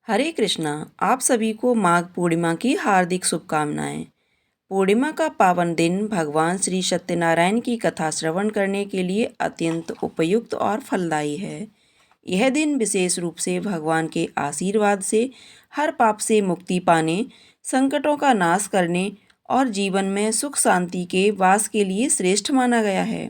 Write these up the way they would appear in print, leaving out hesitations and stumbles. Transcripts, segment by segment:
हरे कृष्णा। आप सभी को माघ पूर्णिमा की हार्दिक शुभकामनाएं। पूर्णिमा का पावन दिन भगवान श्री सत्यनारायण की कथा श्रवण करने के लिए अत्यंत उपयुक्त और फलदायी है। यह दिन विशेष रूप से भगवान के आशीर्वाद से हर पाप से मुक्ति पाने, संकटों का नाश करने और जीवन में सुख शांति के वास के लिए श्रेष्ठ माना गया है।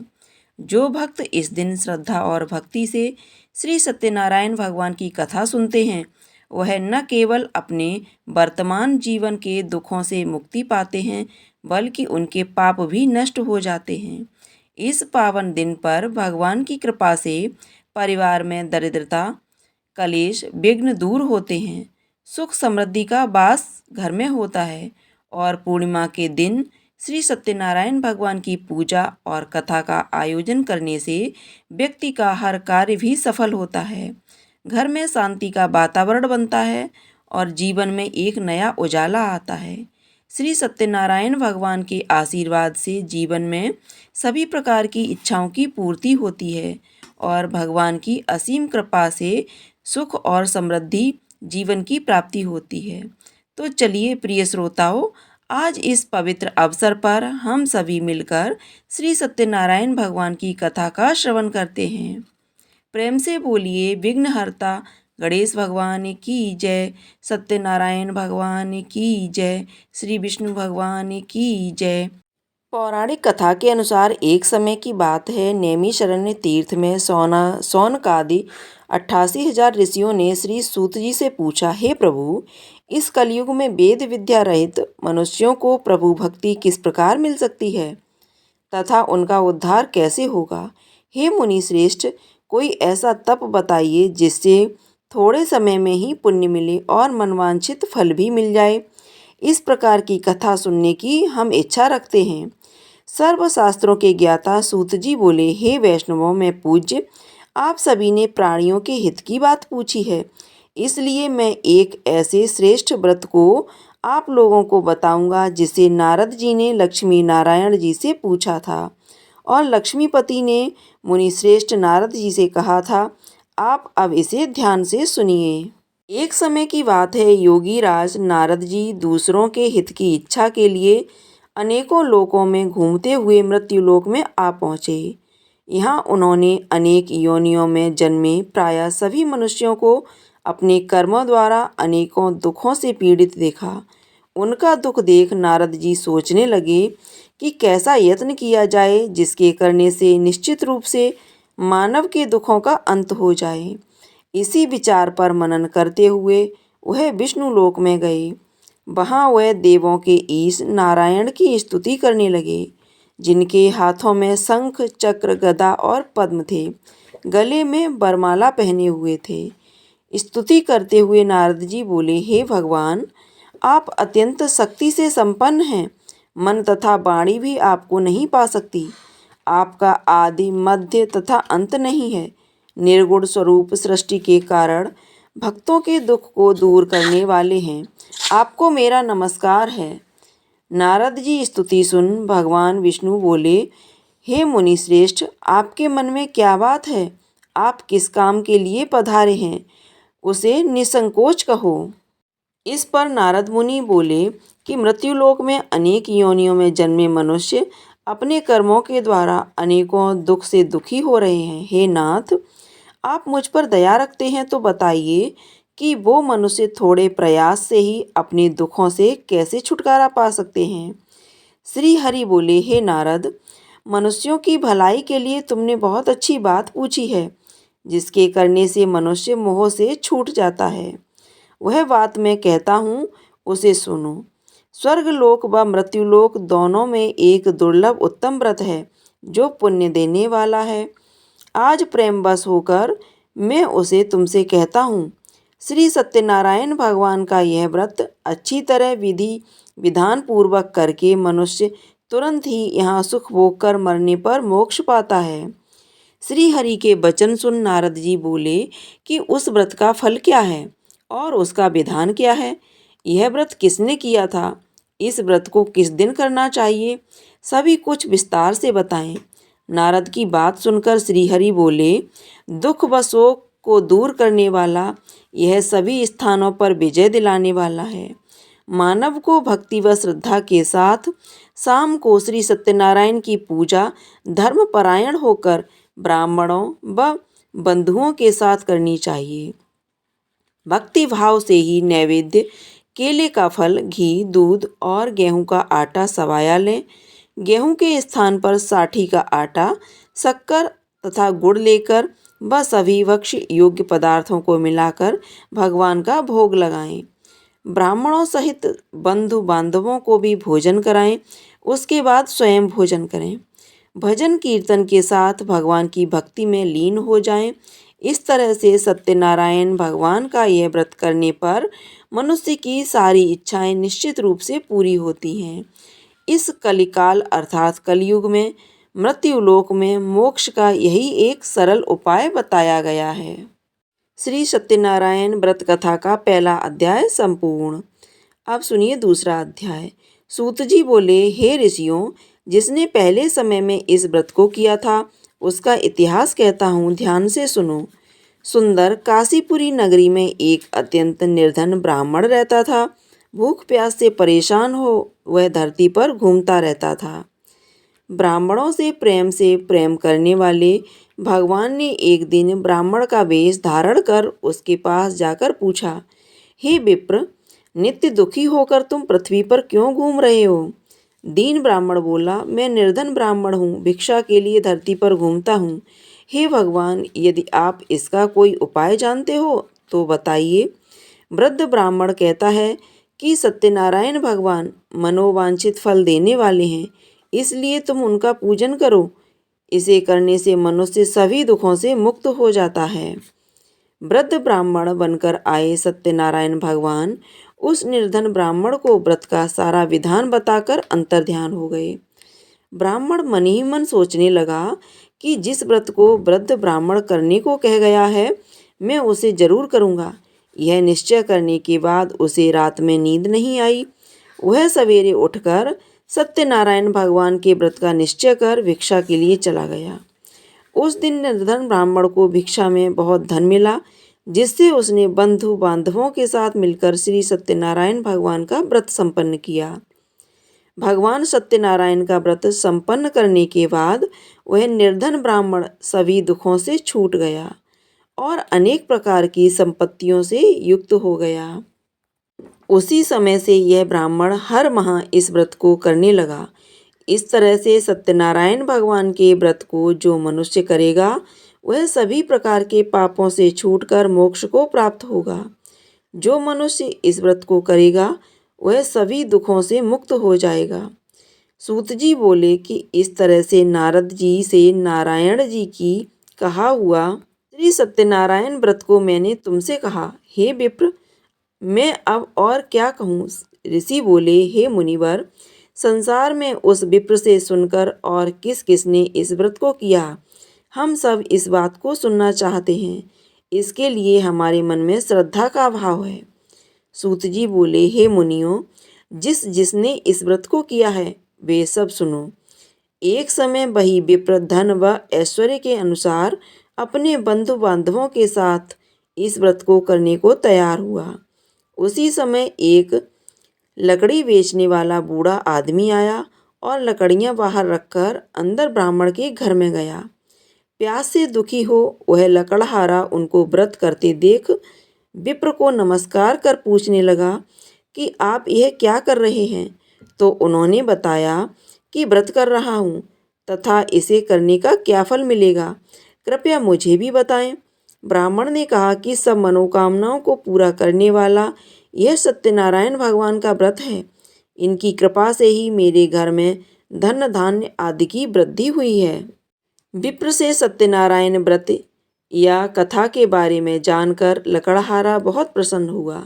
जो भक्त इस दिन श्रद्धा और भक्ति से श्री सत्यनारायण भगवान की कथा सुनते हैं, वह न केवल अपने वर्तमान जीवन के दुखों से मुक्ति पाते हैं, बल्कि उनके पाप भी नष्ट हो जाते हैं। इस पावन दिन पर भगवान की कृपा से परिवार में दरिद्रता, कलेश, विघ्न दूर होते हैं, सुख समृद्धि का वास घर में होता है और पूर्णिमा के दिन श्री सत्यनारायण भगवान की पूजा और कथा का आयोजन करने से व्यक्ति का हर कार्य भी सफल होता है। घर में शांति का वातावरण बनता है और जीवन में एक नया उजाला आता है। श्री सत्यनारायण भगवान के आशीर्वाद से जीवन में सभी प्रकार की इच्छाओं की पूर्ति होती है और भगवान की असीम कृपा से सुख और समृद्धि जीवन की प्राप्ति होती है। तो चलिए प्रिय श्रोताओं, आज इस पवित्र अवसर पर हम सभी मिलकर श्री सत्यनारायण भगवान की कथा का श्रवण करते हैं। प्रेम से बोलिए विघ्नहर्ता गणेश भगवान की जय, सत्यनारायण भगवान की जय, श्री विष्णु भगवान की जय। पौराणिक कथा के अनुसार एक समय की बात है, नैमिषारण्य तीर्थ में शौनकादि 88,000 ऋषियों ने श्री सूत जी से पूछा, हे प्रभु, इस कलयुग में वेद विद्या रहित मनुष्यों को प्रभु भक्ति किस प्रकार मिल सकती है तथा उनका उद्धार कैसे होगा। हे मुनि श्रेष्ठ, कोई ऐसा तप बताइए जिससे थोड़े समय में ही पुण्य मिले और मनवांछित फल भी मिल जाए। इस प्रकार की कथा सुनने की हम इच्छा रखते हैं। सर्वशास्त्रों के ज्ञाता सूत जी बोले, हे वैष्णवों में पूज्य, आप सभी ने प्राणियों के हित की बात पूछी है, इसलिए मैं एक ऐसे श्रेष्ठ व्रत को आप लोगों को बताऊंगा जिसे नारद जी ने लक्ष्मी नारायण जी से पूछा था और लक्ष्मीपति ने मुनि श्रेष्ठ नारद जी से कहा था। आप अब इसे ध्यान से सुनिए। एक समय की बात है, योगी राज नारद जी दूसरों के हित की इच्छा के लिए अनेकों लोकों में घूमते हुए मृत्युलोक में आ पहुँचे। यहाँ उन्होंने अनेक योनियों में जन्मे प्रायः सभी मनुष्यों को अपने कर्मों द्वारा अनेकों दुखों से पीड़ित देखा। उनका दुख देख नारद जी सोचने लगे कि कैसा यत्न किया जाए जिसके करने से निश्चित रूप से मानव के दुखों का अंत हो जाए। इसी विचार पर मनन करते हुए वह विष्णु लोक में गए। वहाँ वह देवों के ईश नारायण की स्तुति करने लगे, जिनके हाथों में शंख, चक्र, गदा और पद्म थे, गले में वरमाला पहने हुए थे। स्तुति करते हुए नारद जी बोले, हे भगवान, आप अत्यंत शक्ति से संपन्न हैं, मन तथा वाणी भी आपको नहीं पा सकती। आपका आदि मध्य तथा अंत नहीं है। निर्गुण स्वरूप सृष्टि के कारण भक्तों के दुख को दूर करने वाले हैं। आपको मेरा नमस्कार है। नारद जी स्तुति सुन भगवान विष्णु बोले, हे मुनि श्रेष्ठ, आपके मन में क्या बात है? आप किस काम के लिए पधारे हैं, उसे निसंकोच कहो। इस पर नारद मुनि बोले कि मृत्युलोक में अनेक योनियों में जन्मे मनुष्य अपने कर्मों के द्वारा अनेकों दुख से दुखी हो रहे हैं। हे नाथ, आप मुझ पर दया रखते हैं तो बताइए कि वो मनुष्य थोड़े प्रयास से ही अपने दुखों से कैसे छुटकारा पा सकते हैं। श्री हरि बोले, हे नारद, मनुष्यों की भलाई के लिए तुमने बहुत अच्छी बात पूछी है, जिसके करने से मनुष्य मोह से छूट जाता है। वह बात मैं कहता हूँ, उसे सुनो। स्वर्गलोक व मृत्युलोक दोनों में एक दुर्लभ उत्तम व्रत है जो पुण्य देने वाला है। आज प्रेमवश होकर मैं उसे तुमसे कहता हूँ। श्री सत्यनारायण भगवान का यह व्रत अच्छी तरह विधि विधान पूर्वक करके मनुष्य तुरंत ही यहाँ सुख भोग कर मरने पर मोक्ष पाता है। श्री हरि के वचन सुन नारद जी बोले कि उस व्रत का फल क्या है और उसका विधान क्या है? यह व्रत किसने किया था? इस व्रत को किस दिन करना चाहिए? सभी कुछ विस्तार से बताएं। नारद की बात सुनकर श्रीहरि बोले, दुख व शोक को दूर करने वाला, यह सभी स्थानों पर विजय दिलाने वाला है। मानव को भक्ति व श्रद्धा के साथ शाम को श्री सत्यनारायण की पूजा धर्मपरायण होकर ब्राह्मणों व बंधुओं के साथ करनी चाहिए। भक्ति भाव से ही नैवेद्य, केले का फल, घी, दूध और गेहूं का आटा सवाया लें। गेहूं के स्थान पर साठी का आटा, शक्कर तथा गुड़ लेकर व सभी भक्ष्य योग्य पदार्थों को मिलाकर भगवान का भोग लगाएं। ब्राह्मणों सहित बंधु बांधवों को भी भोजन कराएं। उसके बाद स्वयं भोजन करें। भजन कीर्तन के साथ भगवान की भक्ति में लीन हो जाएं। इस तरह से सत्यनारायण भगवान का यह व्रत करने पर मनुष्य की सारी इच्छाएं निश्चित रूप से पूरी होती हैं। इस कलिकाल अर्थात कलयुग में मृत्युलोक में मोक्ष का यही एक सरल उपाय बताया गया है। श्री सत्यनारायण व्रत कथा का पहला अध्याय संपूर्ण। अब सुनिए दूसरा अध्याय। सूत जी बोले, हे ऋषियों, जिसने पहले समय में इस व्रत को किया था उसका इतिहास कहता हूँ, ध्यान से सुनो। सुंदर काशीपुरी नगरी में एक अत्यंत निर्धन ब्राह्मण रहता था। भूख प्यास से परेशान हो वह धरती पर घूमता रहता था। ब्राह्मणों से प्रेम करने वाले भगवान ने एक दिन ब्राह्मण का वेश धारण कर उसके पास जाकर पूछा, हे विप्र, नित्य दुखी होकर तुम पृथ्वी पर क्यों घूम रहे हो? दीन ब्राह्मण बोला, मैं निर्धन ब्राह्मण हूँ, भिक्षा के लिए धरती पर घूमता हूँ। हे भगवान, यदि आप इसका कोई उपाय जानते हो तो बताइए। वृद्ध ब्राह्मण कहता है कि सत्यनारायण भगवान मनोवांछित फल देने वाले हैं, इसलिए तुम उनका पूजन करो। इसे करने से मनुष्य सभी दुखों से मुक्त हो जाता है। वृद्ध ब्राह्मण बनकर आए सत्यनारायण भगवान उस निर्धन ब्राह्मण को व्रत का सारा विधान बताकर अंतर्ध्यान हो गए। ब्राह्मण मन ही मन सोचने लगा कि जिस व्रत को वृद्ध ब्राह्मण करने को कह गया है, मैं उसे जरूर करूँगा। यह निश्चय करने के बाद उसे रात में नींद नहीं आई। वह सवेरे उठकर सत्यनारायण भगवान के व्रत का निश्चय कर भिक्षा के लिए चला गया। उस दिन निर्धन ब्राह्मण को भिक्षा में बहुत धन मिला, जिससे उसने बंधु बांधवों के साथ मिलकर श्री सत्यनारायण भगवान का व्रत संपन्न किया। भगवान सत्यनारायण का व्रत संपन्न करने के बाद वह निर्धन ब्राह्मण सभी दुखों से छूट गया और अनेक प्रकार की संपत्तियों से युक्त हो गया। उसी समय से यह ब्राह्मण हर माह इस व्रत को करने लगा। इस तरह से सत्यनारायण भगवान के व्रत को जो मनुष्य करेगा वह सभी प्रकार के पापों से छूटकर मोक्ष को प्राप्त होगा। जो मनुष्य इस व्रत को करेगा वह सभी दुखों से मुक्त हो जाएगा। सूत जी बोले कि इस तरह से नारद जी से नारायण जी की कहा हुआ श्री सत्यनारायण व्रत को मैंने तुमसे कहा। हे विप्र, मैं अब और क्या कहूँ? ऋषि बोले, हे मुनिवर, संसार में उस विप्र से सुनकर और किस किसने इस व्रत को किया, हम सब इस बात को सुनना चाहते हैं। इसके लिए हमारे मन में श्रद्धा का भाव है। सूत जी बोले, हे मुनियों, जिसने इस व्रत को किया है वे सब सुनो। एक समय वही विप्र धन व ऐश्वर्य के अनुसार अपने बंधु बांधवों के साथ इस व्रत को करने को तैयार हुआ। उसी समय एक लकड़ी बेचने वाला बूढ़ा आदमी आया और लकड़ियां बाहर रखकर अंदर ब्राह्मण के घर में गया। प्यास से दुखी हो वह लकड़हारा उनको व्रत करते देख विप्र को नमस्कार कर पूछने लगा कि आप यह क्या कर रहे हैं? तो उन्होंने बताया कि व्रत कर रहा हूँ तथा इसे करने का क्या फल मिलेगा, कृपया मुझे भी बताएं। ब्राह्मण ने कहा कि सब मनोकामनाओं को पूरा करने वाला यह सत्यनारायण भगवान का व्रत है। इनकी कृपा से ही मेरे घर में धन धान्य आदि की वृद्धि हुई है। विप्र से सत्यनारायण व्रत या कथा के बारे में जानकर लकड़हारा बहुत प्रसन्न हुआ।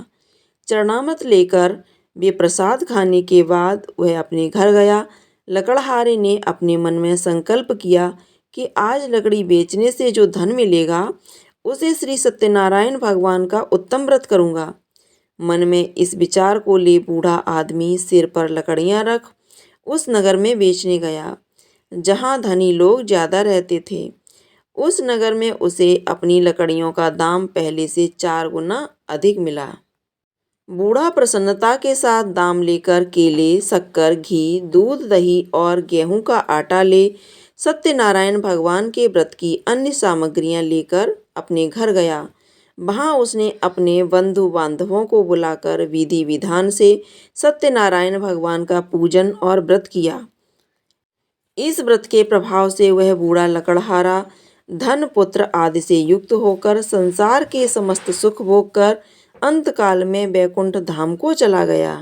चरणामृत लेकर वे प्रसाद खाने के बाद वह अपने घर गया। लकड़हारे ने अपने मन में संकल्प किया कि आज लकड़ी बेचने से जो धन मिलेगा उसे श्री सत्यनारायण भगवान का उत्तम व्रत करूँगा। मन में इस विचार को ले बूढ़ा आदमी सिर पर लकड़ियाँ रख उस नगर में बेचने गया जहाँ धनी लोग ज़्यादा रहते थे। उस नगर में उसे अपनी लकड़ियों का दाम पहले से 4 गुना अधिक मिला। बूढ़ा प्रसन्नता के साथ दाम लेकर केले, शक्कर, घी, दूध, दही और गेहूं का आटा ले सत्यनारायण भगवान के व्रत की अन्य सामग्रियां लेकर अपने घर गया। वहां उसने अपने बंधु बांधवों को बुलाकर विधि विधान से सत्यनारायण भगवान का पूजन और व्रत किया। इस व्रत के प्रभाव से वह बूढ़ा लकड़हारा धन, पुत्र आदि से युक्त होकर संसार के समस्त सुख भोग कर अंतकाल में वैकुंठ धाम को चला गया।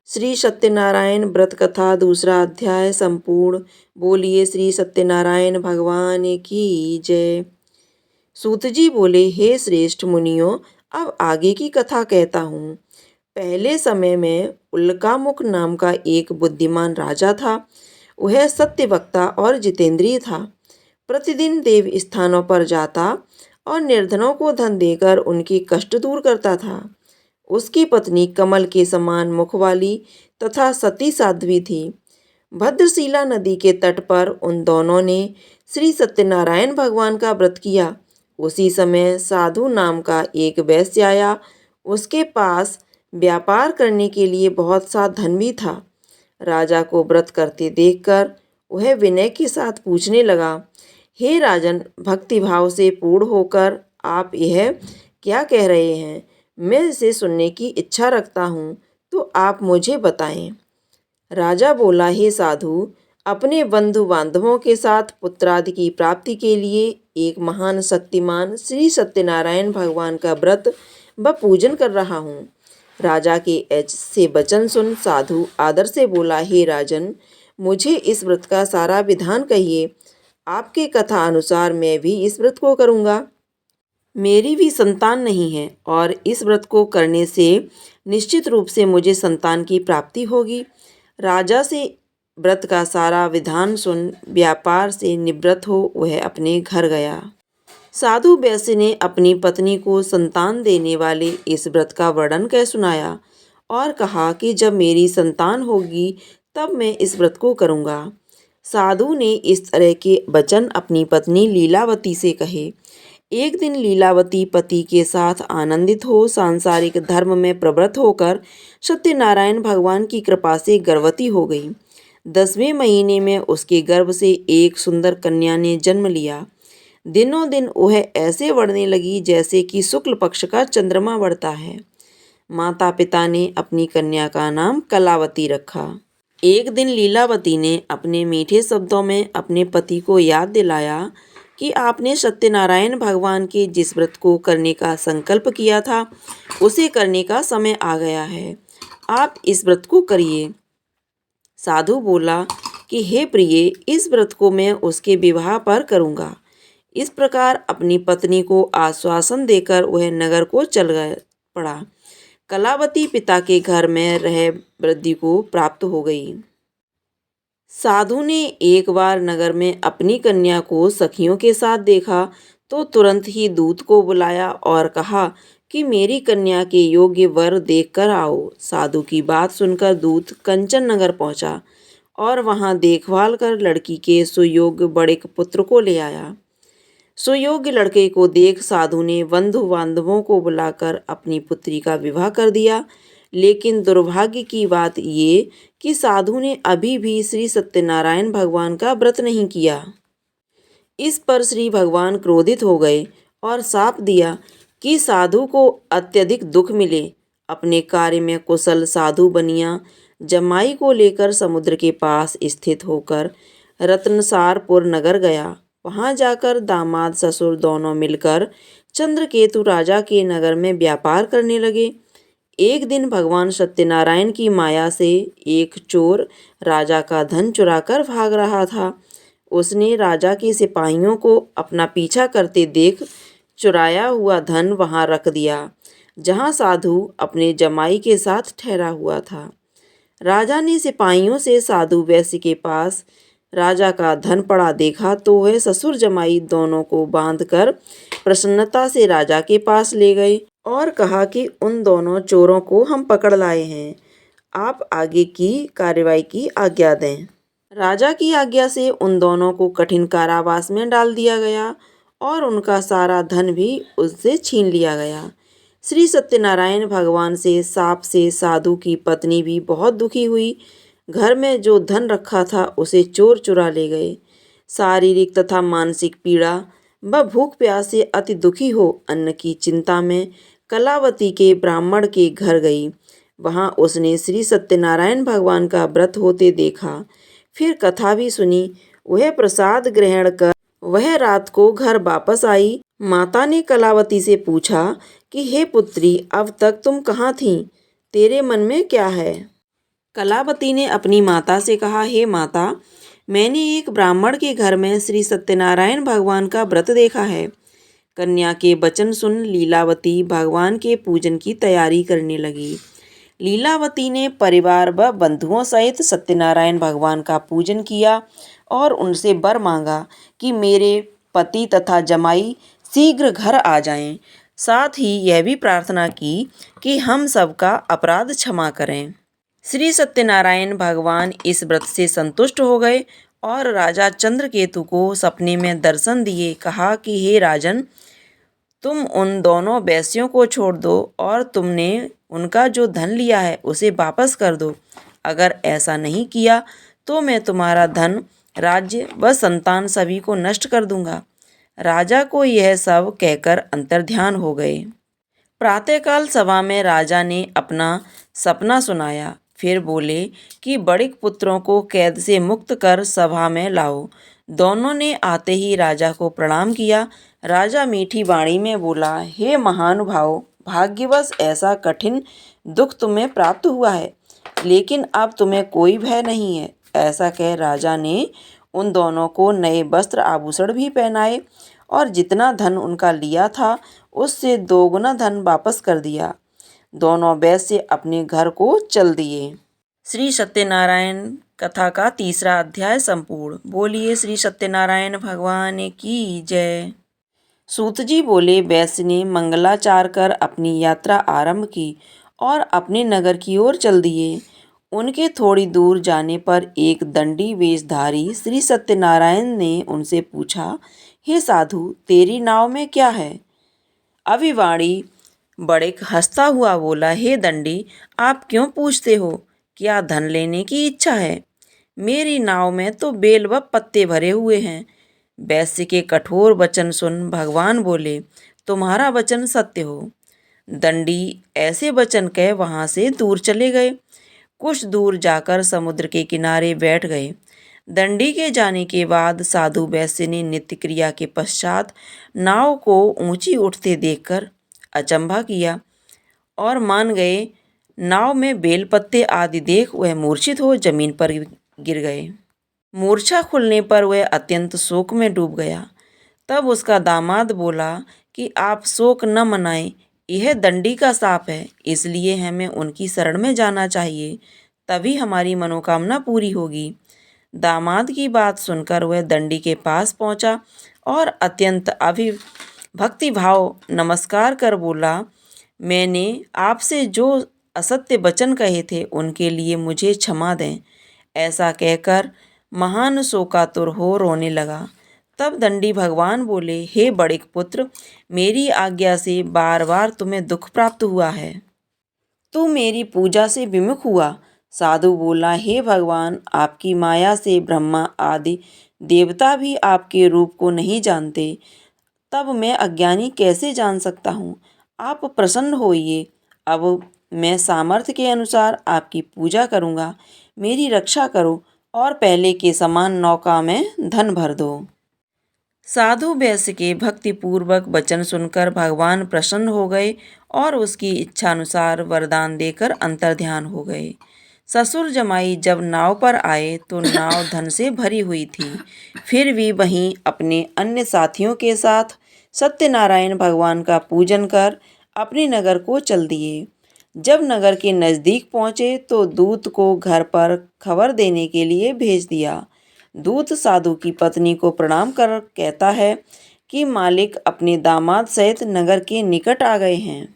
श्री सत्यनारायण व्रत कथा दूसरा अध्याय संपूर्ण। बोलिए श्री सत्यनारायण भगवान की जय। सूत जी बोले, हे श्रेष्ठ मुनियों, अब आगे की कथा कहता हूँ। पहले समय में उल्कामुख नाम का एक बुद्धिमान राजा था। वह सत्यवक्ता और जितेंद्रिय था। प्रतिदिन देव स्थानों पर जाता और निर्धनों को धन देकर उनके कष्ट दूर करता था। उसकी पत्नी कमल के समान मुख वाली तथा सती साध्वी थी। भद्रशिला नदी के तट पर उन दोनों ने श्री सत्यनारायण भगवान का व्रत किया। उसी समय साधु नाम का एक वैश्य आया। उसके पास व्यापार करने के लिए बहुत सा धन भी था। राजा को व्रत करते देखकर वह विनय के साथ पूछने लगा, हे राजन, भक्तिभाव से पूर्ण होकर आप यह क्या कह रहे हैं? मैं इसे सुनने की इच्छा रखता हूँ, तो आप मुझे बताएं। राजा बोला, हे साधु, अपने बंधु बांधवों के साथ पुत्रादि की प्राप्ति के लिए एक महान शक्तिमान श्री सत्यनारायण भगवान का व्रत व पूजन कर रहा हूँ। राजा के ऐसे वचन सुन साधु आदर से बोला, हे राजन, मुझे इस व्रत का सारा विधान कहिए। आपके कथा अनुसार मैं भी इस व्रत को करूँगा। मेरी भी संतान नहीं है और इस व्रत को करने से निश्चित रूप से मुझे संतान की प्राप्ति होगी। राजा से व्रत का सारा विधान सुन व्यापार से निवृत्त हो वह अपने घर गया। साधु वैश्य ने अपनी पत्नी को संतान देने वाले इस व्रत का वर्णन कह सुनाया और कहा कि जब मेरी संतान होगी तब मैं इस व्रत को करूँगा। साधु ने इस तरह के वचन अपनी पत्नी लीलावती से कहे। एक दिन लीलावती पति के साथ आनंदित हो सांसारिक धर्म में प्रवृत्त होकर सत्यनारायण भगवान की कृपा से गर्भवती हो गई। 10वें महीने में उसके गर्भ से एक सुंदर कन्या ने जन्म लिया। दिनों दिन वह ऐसे बढ़ने लगी जैसे कि शुक्ल पक्ष का चंद्रमा बढ़ता है। माता पिता ने अपनी कन्या का नाम कलावती रखा। एक दिन लीलावती ने अपने मीठे शब्दों में अपने पति को याद दिलाया कि आपने सत्यनारायण भगवान के जिस व्रत को करने का संकल्प किया था उसे करने का समय आ गया है। आप इस व्रत को करिए। साधु बोला कि हे प्रिय, इस व्रत को मैं उसके विवाह पर करूँगा। इस प्रकार अपनी पत्नी को आश्वासन देकर वह नगर को चल पड़ा। कलावती पिता के घर में रह वृद्धि को प्राप्त हो गई। साधु ने एक बार नगर में अपनी कन्या को सखियों के साथ देखा तो तुरंत ही दूत को बुलाया और कहा कि मेरी कन्या के योग्य वर देखकर आओ। साधु की बात सुनकर दूत कंचन नगर पहुंचा और वहां देखभाल कर लड़की के सुयोग्य बड़े पुत्र को ले आया। सुयोग्य लड़के को देख साधु ने बंधु बांधवों को बुलाकर अपनी पुत्री का विवाह कर दिया। लेकिन दुर्भाग्य की बात ये कि साधु ने अभी भी श्री सत्यनारायण भगवान का व्रत नहीं किया। इस पर श्री भगवान क्रोधित हो गए और शाप दिया कि साधु को अत्यधिक दुख मिले। अपने कार्य में कुशल साधु बनिया जमाई को लेकर समुद्र के पास स्थित होकर रत्नसारपुर नगर गया। वहां जाकर दामाद ससुर दोनों मिलकर चंद्रकेतु राजा के नगर में व्यापार करने लगे। एक दिन भगवान सत्यनारायण की माया से एक चोर राजा का धन चुराकर भाग रहा था। उसने राजा के सिपाहियों को अपना पीछा करते देख चुराया हुआ धन वहां रख दिया जहां साधु अपने जमाई के साथ ठहरा हुआ था। राजा ने सिपाहियों से साधु वैश्य के पास राजा का धन पड़ा देखा तो वह ससुर जमाई दोनों को बांधकर प्रसन्नता से राजा के पास ले गए और कहा कि उन दोनों चोरों को हम पकड़ लाए हैं, आप आगे की कार्रवाई की आज्ञा दें। राजा की आज्ञा से उन दोनों को कठिन कारावास में डाल दिया गया और उनका सारा धन भी उससे छीन लिया गया। श्री सत्यनारायण भगवान से शाप से साधु की पत्नी भी बहुत दुखी हुई। घर में जो धन रखा था उसे चोर चुरा ले गए। शारीरिक तथा मानसिक पीड़ा व भूख प्यास से अति दुखी हो अन्न की चिंता में कलावती के ब्राह्मण के घर गई। वहां उसने श्री सत्यनारायण भगवान का व्रत होते देखा। फिर कथा भी सुनी। वह प्रसाद ग्रहण कर वह रात को घर वापस आई। माता ने कलावती से पूछा कि हे पुत्री, अब तक तुम कहाँ थीं? तेरे मन में क्या है? कलावती ने अपनी माता से कहा, हे माता, मैंने एक ब्राह्मण के घर में श्री सत्यनारायण भगवान का व्रत देखा है। कन्या के वचन सुन लीलावती भगवान के पूजन की तैयारी करने लगी। लीलावती ने परिवार व बंधुओं सहित सत्यनारायण भगवान का पूजन किया और उनसे वर मांगा कि मेरे पति तथा जमाई शीघ्र घर आ जाएं। साथ ही यह भी प्रार्थना की कि हम सबका अपराध क्षमा करें। श्री सत्यनारायण भगवान इस व्रत से संतुष्ट हो गए और राजा चंद्रकेतु को सपने में दर्शन दिए। कहा कि हे राजन, तुम उन दोनों वेश्यों को छोड़ दो और तुमने उनका जो धन लिया है उसे वापस कर दो। अगर ऐसा नहीं किया तो मैं तुम्हारा धन, राज्य व संतान सभी को नष्ट कर दूंगा। राजा को यह सब कहकर अंतर्ध्यान हो गए। प्रातःकाल सभा में राजा ने अपना सपना सुनाया। फिर बोले कि बड़े पुत्रों को कैद से मुक्त कर सभा में लाओ। दोनों ने आते ही राजा को प्रणाम किया। राजा मीठी वाणी में बोला, हे महानुभाव, भाग्यवश ऐसा कठिन दुख तुम्हें प्राप्त हुआ है, लेकिन अब तुम्हें कोई भय नहीं है। ऐसा कह राजा ने उन दोनों को नए वस्त्र आभूषण भी पहनाए और जितना धन उनका लिया था उससे दोगुना धन वापस कर दिया। दोनों वैश्य अपने घर को चल दिए। श्री सत्यनारायण कथा का तीसरा अध्याय संपूर्ण। बोलिए श्री सत्यनारायण भगवान की जय। सूत जी बोले, वैश्य ने मंगलाचार कर अपनी यात्रा आरंभ की और अपने नगर की ओर चल दिए। उनके थोड़ी दूर जाने पर एक दंडी वेशधारी श्री सत्यनारायण ने उनसे पूछा, हे साधु, तेरी नाव में क्या है? अभिवाणी बड़े हंसता हुआ बोला, हे दंडी, आप क्यों पूछते हो? क्या धन लेने की इच्छा है? मेरी नाव में तो बेल व पत्ते भरे हुए हैं। वैश्य के कठोर वचन सुन भगवान बोले, तुम्हारा वचन सत्य हो। दंडी ऐसे वचन कह वहां से दूर चले गए। कुछ दूर जाकर समुद्र के किनारे बैठ गए। दंडी के जाने के बाद साधु वैश्य ने नित्य क्रिया के पश्चात नाव को ऊंची उठते देखकर अचंभा किया और मान गए। नाव में बेलपत्ते आदि देख वह मूर्छित हो जमीन पर गिर गए। मूर्छा खुलने पर वह अत्यंत शोक में डूब गया। तब उसका दामाद बोला कि आप शोक न मनाएं, यह दंडी का शाप है, इसलिए हमें उनकी शरण में जाना चाहिए, तभी हमारी मनोकामना पूरी होगी। दामाद की बात सुनकर वह दंडी के पास पहुंचा और अत्यंत भक्तिभाव नमस्कार कर बोला, मैंने आपसे जो असत्य वचन कहे थे उनके लिए मुझे क्षमा दें। ऐसा कहकर महान शोकातुर हो रोने लगा। तब दंडी भगवान बोले, हे बड़े पुत्र, मेरी आज्ञा से बार बार तुम्हें दुख प्राप्त हुआ है। तू मेरी पूजा से विमुख हुआ। साधु बोला, हे भगवान, आपकी माया से ब्रह्मा आदि देवता भी आपके रूप को नहीं जानते, तब मैं अज्ञानी कैसे जान सकता हूँ? आप प्रसन्न होइए। अब मैं सामर्थ्य के अनुसार आपकी पूजा करूँगा। मेरी रक्षा करो और पहले के समान नौका में धन भर दो। साधु वैश्य के भक्तिपूर्वक वचन सुनकर भगवान प्रसन्न हो गए और उसकी इच्छानुसार वरदान देकर अंतर्ध्यान हो गए। ससुर जमाई जब नाव पर आए तो नाव धन से भरी हुई थी। फिर भी वहीं अपने अन्य साथियों के साथ सत्यनारायण भगवान का पूजन कर अपने नगर को चल दिए। जब नगर के नज़दीक पहुँचे तो दूत को घर पर खबर देने के लिए भेज दिया। दूत साधु की पत्नी को प्रणाम कर कहता है कि मालिक अपने दामाद सहित नगर के निकट आ गए हैं।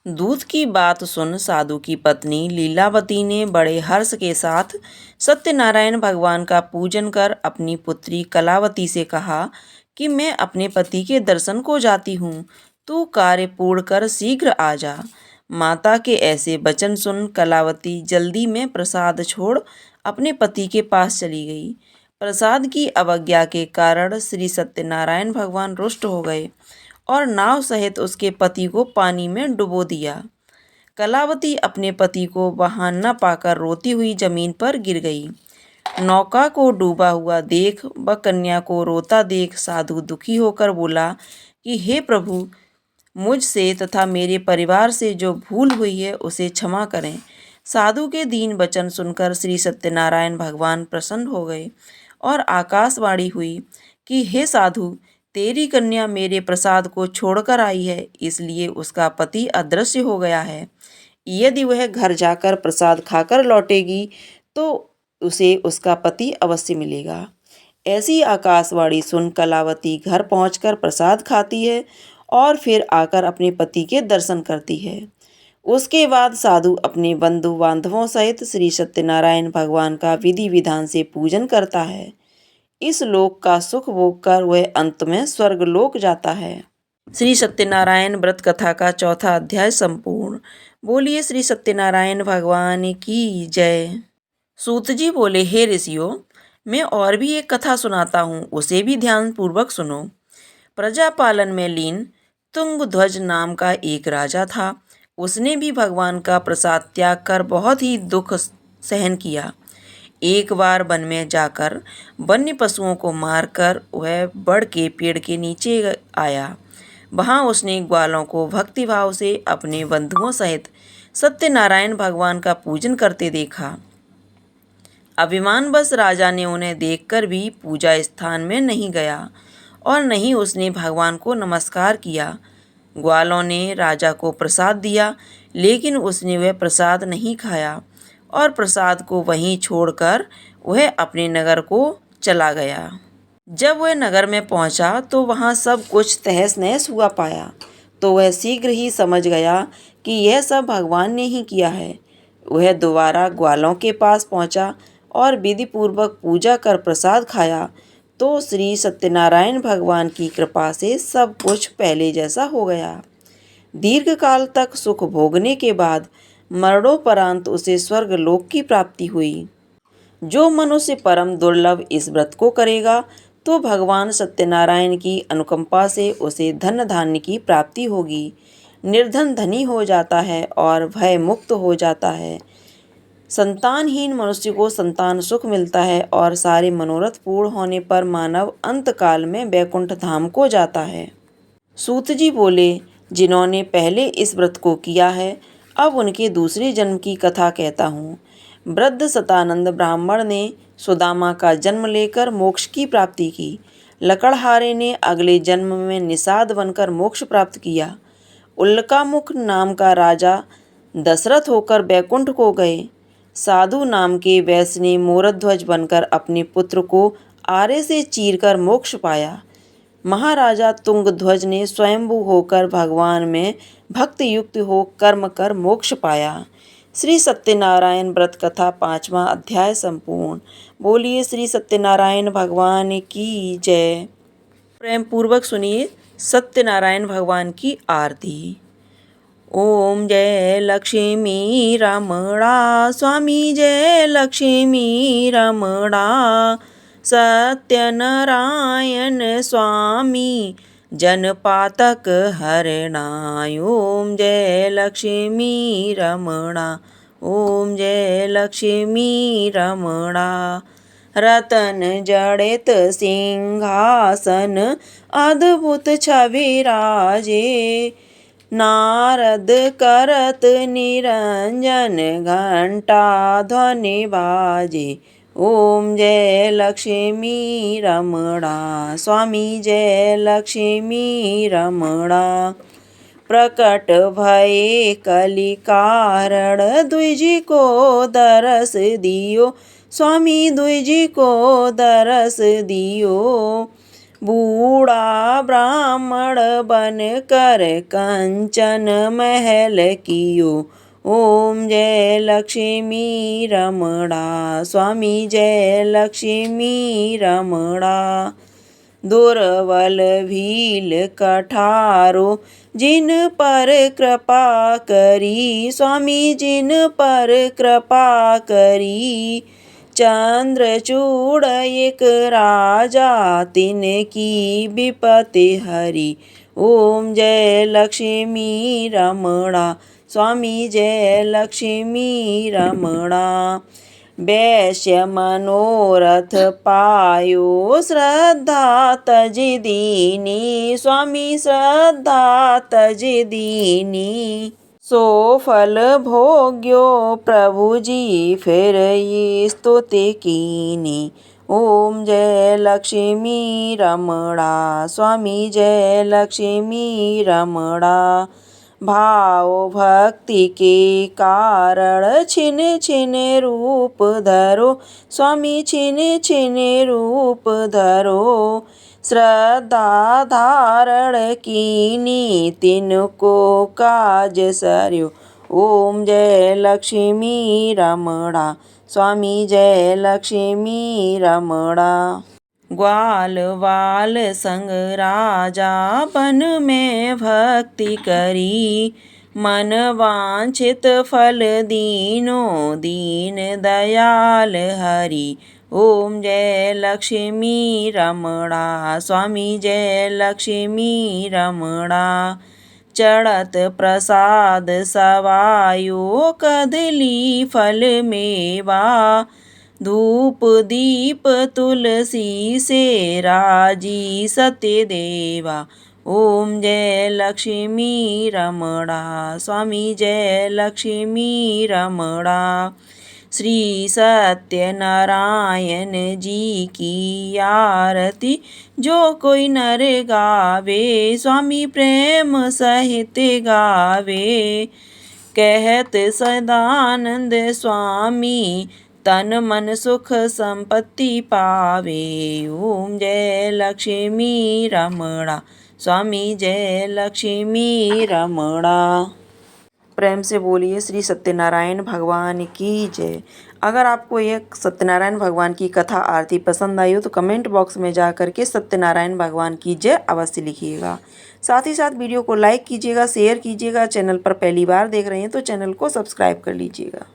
दूत की बात सुन साधु की पत्नी लीलावती ने बड़े हर्ष के साथ सत्यनारायण भगवान का पूजन कर अपनी पुत्री कलावती से कहा कि मैं अपने पति के दर्शन को जाती हूँ, तू कार्य पूर्ण कर शीघ्र आ जा। माता के ऐसे वचन सुन कलावती जल्दी में प्रसाद छोड़ अपने पति के पास चली गई। प्रसाद की अवज्ञा के कारण श्री सत्यनारायण भगवान रुष्ट हो गए और नाव सहित उसके पति को पानी में डुबो दिया। कलावती अपने पति को वहां न पाकर रोती हुई जमीन पर गिर गई। नौका को डूबा हुआ देख व कन्या को रोता देख साधु दुखी होकर बोला कि हे प्रभु, मुझसे तथा मेरे परिवार से जो भूल हुई है उसे क्षमा करें। साधु के दीन वचन सुनकर श्री सत्यनारायण भगवान प्रसन्न हो गए और आकाशवाणी हुई कि हे साधु, तेरी कन्या मेरे प्रसाद को छोड़कर आई है, इसलिए उसका पति अदृश्य हो गया है। यदि वह घर जाकर प्रसाद खाकर लौटेगी तो उसे उसका पति अवश्य मिलेगा। ऐसी आकाशवाणी सुन कलावती घर पहुंचकर प्रसाद खाती है और फिर आकर अपने पति के दर्शन करती है। उसके बाद साधु अपने बंधु बांधवों सहित श्री सत्यनारायण भगवान का विधि विधान से पूजन करता है। इस लोक का सुख भोग कर वह अंत में स्वर्गलोक जाता है। श्री सत्यनारायण व्रत कथा का चौथा अध्याय संपूर्ण। बोलिए श्री सत्यनारायण भगवान की जय। सूत जी बोले, हे ऋषियों, मैं और भी एक कथा सुनाता हूँ, उसे भी ध्यान पूर्वक सुनो। प्रजा पालन में लीन तुंगध्वज नाम का एक राजा था। उसने भी भगवान का प्रसाद त्याग कर बहुत ही दुख सहन किया। एक बार वन में जाकर वन्य पशुओं को मारकर वह बड़ के पेड़ के नीचे आया। वहाँ उसने ग्वालों को भक्तिभाव से अपने बंधुओं सहित सत्यनारायण भगवान का पूजन करते देखा। अभिमानवश राजा ने उन्हें देखकर भी पूजा स्थान में नहीं गया और नहीं उसने भगवान को नमस्कार किया। ग्वालों ने राजा को प्रसाद दिया, लेकिन उसने वह प्रसाद नहीं खाया और प्रसाद को वहीं छोड़कर वह अपने नगर को चला गया। जब वह नगर में पहुंचा तो वहां सब कुछ तहस नहस हुआ पाया, तो वह शीघ्र ही समझ गया कि यह सब भगवान ने ही किया है। वह दोबारा ग्वालों के पास पहुंचा और विधि पूर्वक पूजा कर प्रसाद खाया, तो श्री सत्यनारायण भगवान की कृपा से सब कुछ पहले जैसा हो गया। दीर्घ काल तक सुख भोगने के बाद मरणोपरांत उसे स्वर्गलोक की प्राप्ति हुई। जो मनुष्य परम दुर्लभ इस व्रत को करेगा तो भगवान सत्यनारायण की अनुकंपा से उसे धन धान्य की प्राप्ति होगी। निर्धन धनी हो जाता है और भय मुक्त हो जाता है। संतानहीन मनुष्य को संतान सुख मिलता है और सारे मनोरथ पूर्ण होने पर मानव अंत काल में वैकुंठ धाम को जाता है। सूत जी बोले, जिन्होंने पहले इस व्रत को किया है, अब उनके दूसरे जन्म की कथा कहता हूँ। वृद्ध सतानंद ब्राह्मण ने सुदामा का जन्म लेकर मोक्ष की प्राप्ति की। लकड़हारे ने अगले जन्म में निषाद बनकर मोक्ष प्राप्त किया। उल्कामुख नाम का राजा दशरथ होकर बैकुंठ को गए। साधु नाम के वैश्य ने मोरध्वज बनकर अपने पुत्र को आरे से चीरकर मोक्ष पाया। महाराजा तुंगध्वज ने स्वयंभू होकर भगवान में भक्ति युक्त हो कर्म कर मोक्ष पाया। श्री सत्यनारायण व्रत कथा 5वां अध्याय संपूर्ण। बोलिए श्री सत्यनारायण भगवान की जय। प्रेम पूर्वक सुनिए सत्यनारायण भगवान की आरती। ओम जय लक्ष्मी रमणा स्वामी, जय लक्ष्मी रमणा। सत्यनारायण स्वामी जनपातक हरणा। ओम जय लक्ष्मी रमणा, ओम जय लक्ष्मी रमणा। रतन जड़ित सिंहासन अद्भुत छवि राजे। नारद करत निरंजन घंटा ध्वनि बाजे। ओम जय लक्ष्मी रमणा स्वामी, जय लक्ष्मी रमणा। प्रकट भये कलि कारण द्विज को दरस दियो। स्वामी द्विज को दरस दियो। बूढ़ा ब्राह्मण बन कर कंचन महल कियो। ओम जय लक्ष्मी रमणा स्वामी, जय लक्ष्मी रमणा। दुर्बल भील कठारो जिन पर कृपा करी, स्वामी जिन पर कृपा करी। चंद्रचूड़ एक राजा तिनकी विपत्ति हरी, ओम जय लक्ष्मी रमणा, स्वामी जय लक्ष्मी रमणा। वैश्य मनोरथ पायो श्रद्धा तज दीनी, स्वामी श्रद्धा तज दीनी। सो फल भोग्यो प्रभु जी फिर ये स्तुति कीनी, ओम जय लक्ष्मी रमणा, स्वामी जय लक्ष्मी रमणा। भाव भक्ति के कारण छिन छिन रूप धरो, स्वामी छिन छिन रूप धरो। श्रद्धा धारण कीनी तिनको काज सर्यो, ओम जय लक्ष्मी रमणा, स्वामी जय लक्ष्मी रमणा। ग्वाल वाल संग राजा वन में भक्ति करी, मन वांछित फल दीनो दीन दयाल हरि, ओम जय लक्ष्मी रमणा, स्वामी जय लक्ष्मी रमणा। चढ़त प्रसाद सवायो कदली फल मेवा, धूप दीप तुलसी से राजी सत्य देवा, ओम जय लक्ष्मी रमणा, स्वामी जय लक्ष्मी रमणा। श्री सत्यनारायण जी की आरती जो कोई नर गावे, स्वामी प्रेम सहित गावे। कहत सदानंद स्वामी तन मन सुख संपत्ति पावे, ओम जय लक्ष्मी रमणा, स्वामी जय लक्ष्मी रमणा। प्रेम से बोलिए श्री सत्यनारायण भगवान की जय। अगर आपको ये सत्यनारायण भगवान की कथा आरती पसंद आई हो तो कमेंट बॉक्स में जा कर के सत्यनारायण भगवान की जय अवश्य लिखिएगा। साथ ही साथ वीडियो को लाइक कीजिएगा, शेयर कीजिएगा। चैनल पर पहली बार देख रहे हैं तो चैनल को सब्सक्राइब कर लीजिएगा।